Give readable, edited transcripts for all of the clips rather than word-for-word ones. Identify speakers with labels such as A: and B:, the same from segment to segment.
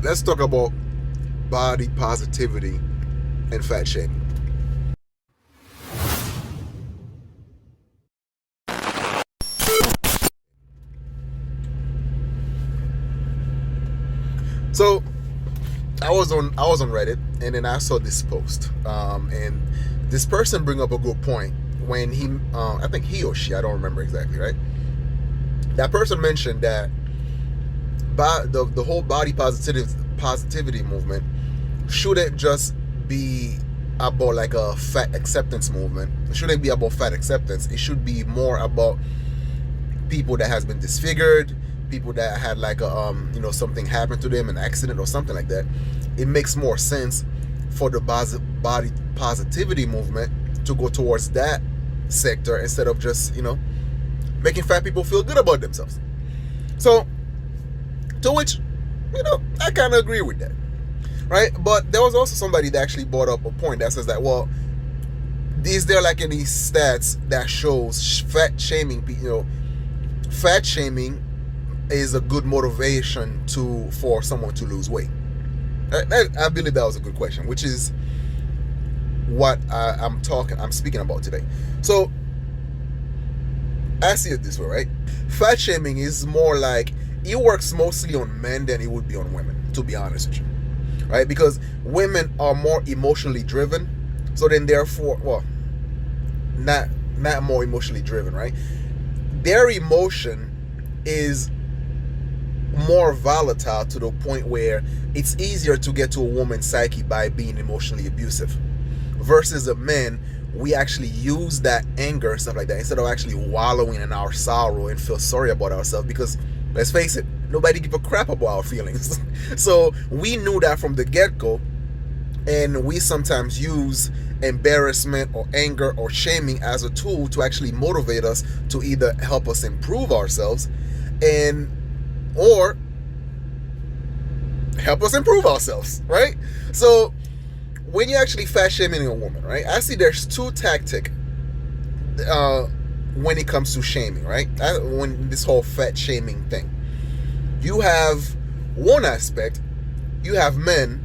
A: let's talk about body positivity and fat shaming. So I was on Reddit, and then I saw this post, and this person bring up a good point when he I think he or she, I don't remember exactly, right? That person mentioned that the whole body positivity movement shouldn't just be about like a fat acceptance movement. It shouldn't be about fat acceptance. It should be more about people that has been disfigured, people that had like a something happened to them, an accident or something like that. It makes more sense for the body positivity movement to go towards that sector instead of just making fat people feel good about themselves. So, to which I kind of agree with that, right? But there was also somebody that actually brought up a point that says that, well, is there like any stats that shows fat shaming fat shaming is a good motivation for someone to lose weight? I believe that was a good question, which is what I'm speaking about today. So I see it this way, right? Fat shaming is more like, it works mostly on men than it would be on women, to be honest with you, right? Because women are more emotionally driven, so then therefore, well, not more emotionally driven, right? Their emotion is more volatile to the point where it's easier to get to a woman's psyche by being emotionally abusive, versus a men, we actually use that anger and stuff like that instead of actually wallowing in our sorrow and feel sorry about ourselves, because let's face it, nobody give a crap about our feelings. So we knew that from the get-go, and we sometimes use embarrassment or anger or shaming as a tool to actually motivate us to either help us improve ourselves or help us improve ourselves, right? So when you're actually fat shaming a woman, right, I see there's two tactics when it comes to shaming, right? When this whole fat shaming thing, you have one aspect, you have men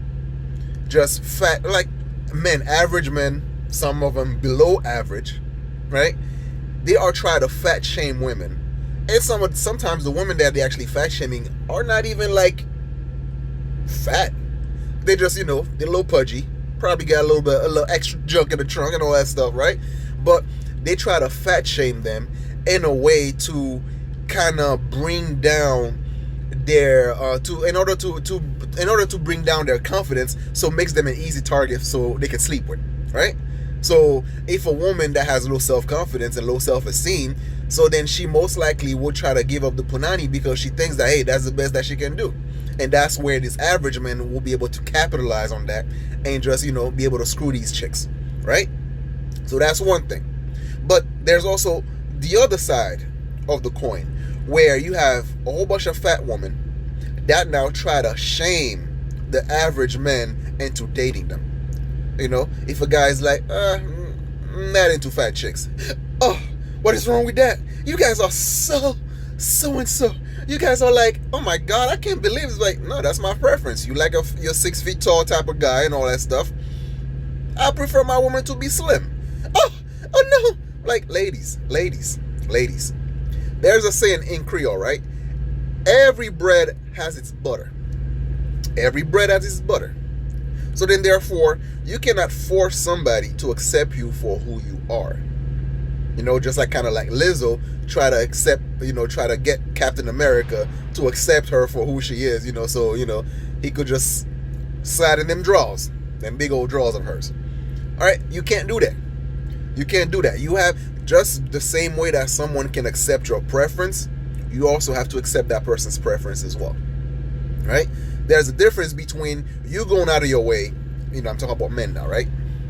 A: just fat, like men, average men, some of them below average, right? They are trying to fat shame women, and sometimes the women that they actually fat shaming are not even like fat. They just they're a little pudgy, probably got a little extra junk in the trunk and all that stuff, right? But they try to fat shame them in a way to kind of bring down their in order to bring down their confidence, so it makes them an easy target so they can sleep with, right? So if a woman that has low self-confidence and low self-esteem, so then she most likely will try to give up the punani because she thinks that, hey, that's the best that she can do. And that's where this average man will be able to capitalize on that and just be able to screw these chicks, right? So that's one thing. But there's also the other side of the coin, where you have a whole bunch of fat women that now try to shame the average men into dating them. If a guy's like, not into fat chicks. Oh, what is wrong with that? You guys are so and so. You guys are like, oh my God, I can't believe it's like, no, that's my preference. You like you're 6 feet tall type of guy and all that stuff. I prefer my woman to be slim. Oh no. Like, ladies. There's a saying in Creole, right? Every bread has its butter. Every bread has its butter. So then therefore, you cannot force somebody to accept you for who you are. Just like kind of like Lizzo try to get Captain America to accept her for who she is, so, he could just slide in them drawers, them big old drawers of hers. All right, you can't do that. You can't do that. You have, just the same way that someone can accept your preference, you also have to accept that person's preference as well, right? There's a difference between you going out of your way, I'm talking about men now, right?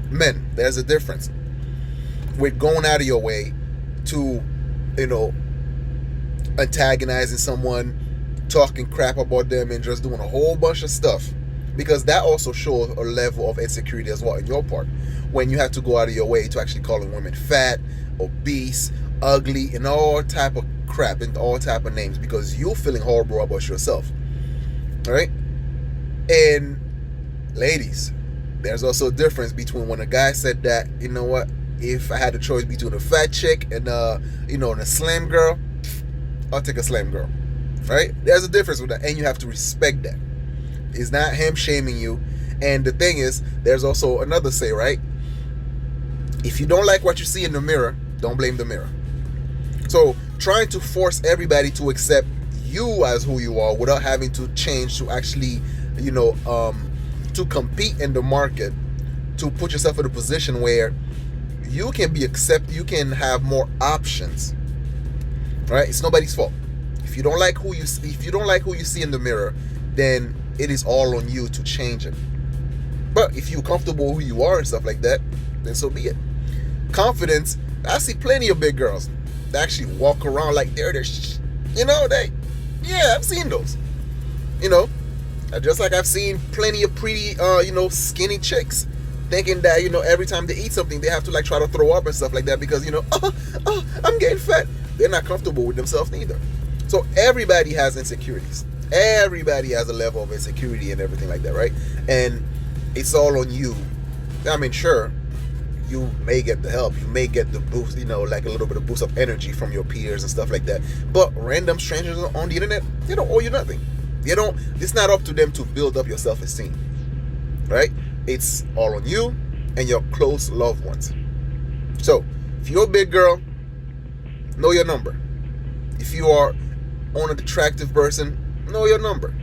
A: Men, there's a difference with going out of your way to, antagonizing someone, talking crap about them, and just doing a whole bunch of stuff, because that also shows a level of insecurity as well in your part, when you have to go out of your way to actually calling women fat, obese, ugly, and all type of crap and all type of names because you're feeling horrible about yourself. All right? And ladies, there's also a difference between when a guy said that, you know what, if I had a choice between a fat chick and and a slim girl, I'll take a slim girl. Right? There's a difference with that, and you have to respect that. It's not him shaming you. And the thing is, there's also another say, right? If you don't like what you see in the mirror, don't blame the mirror. So trying to force everybody to accept you as who you are without having to change to actually, to compete in the market, to put yourself in a position where you can be accepted, you can have more options. Right? It's nobody's fault. If you don't like who you see in the mirror, then it is all on you to change it. But if you're comfortable who you are and stuff like that, then so be it. Confidence. I see plenty of big girls that actually walk around like I've seen those. Just like I've seen plenty of pretty, skinny chicks thinking that, every time they eat something, they have to like try to throw up and stuff like that because, I'm getting fat. They're not comfortable with themselves neither. So everybody has insecurities. Everybody has a level of insecurity and everything like that, right? And it's all on you. I mean, sure, you may get the help. You may get the boost, like a little bit of boost of energy from your peers and stuff like that. But random strangers on the internet, they don't owe you nothing. It's not up to them to build up your self-esteem, right? It's all on you and your close loved ones. So, if you're a big girl, know your number. If you are on an attractive person, know your number.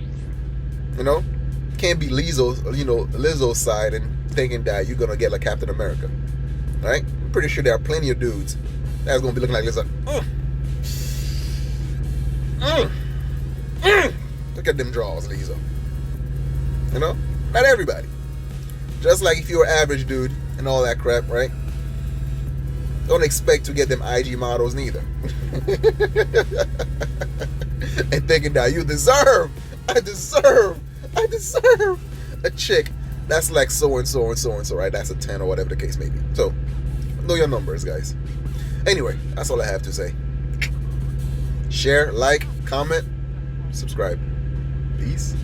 A: Can't be Lizzo's side and thinking that you're gonna get like Captain America. Right? I'm pretty sure there are plenty of dudes that's gonna be looking like Lizzo. Look at them draws, Lizzo. Not everybody. Just like if you're an average dude and all that crap, right? Don't expect to get them IG models neither. And thinking that I deserve a chick that's like so and so and so and so, right? That's a 10 or whatever the case may be. So, know your numbers, guys. Anyway, that's all I have to say. Share, like, comment, subscribe. Peace.